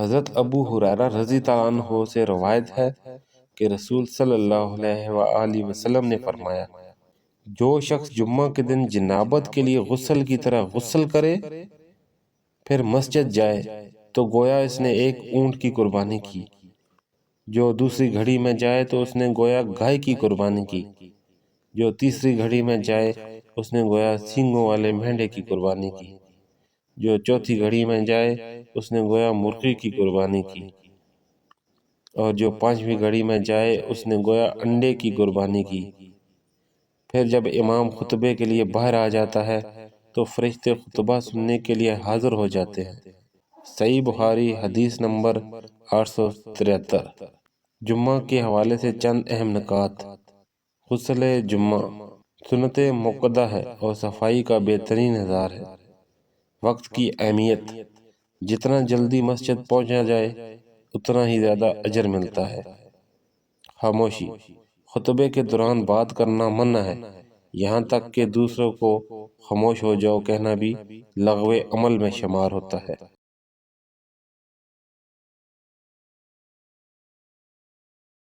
حضرت ابو ہریرہ رضی اللہ عنہ سے روایت ہے کہ رسول صلی اللہ علیہ وآلہ وسلم نے فرمایا، جو شخص جمعہ کے دن جنابت کے لیے غسل کی طرح غسل کرے پھر مسجد جائے تو گویا اس نے ایک اونٹ کی قربانی کی، جو دوسری گھڑی میں جائے تو اس نے گویا گائے کی قربانی کی، جو تیسری گھڑی میں جائے اس نے گویا سینگوں والے مینڈے کی قربانی کی، جو چوتھی گھڑی میں جائے اس نے گویا مرغی کی قربانی کی، اور جو پانچویں گھڑی میں جائے اس نے گویا انڈے کی قربانی کی۔ پھر جب امام خطبے کے لیے باہر آ جاتا ہے تو فرشتے خطبہ سننے کے لیے حاضر ہو جاتے ہیں۔ صحیح بخاری حدیث نمبر 873۔ جمعہ کے حوالے سے چند اہم نکات۔ غسل جمعہ سنت موقدہ ہے اور صفائی کا بہترین اظہار ہے۔ وقت کی اہمیت، جتنا جلدی مسجد پہنچا جائے اتنا ہی زیادہ اجر ملتا ہے۔ خاموشی، خطبے کے دوران بات کرنا منع ہے، یہاں تک کہ دوسروں کو خاموش ہو جاؤ کہنا بھی لغو عمل میں شمار ہوتا ہے۔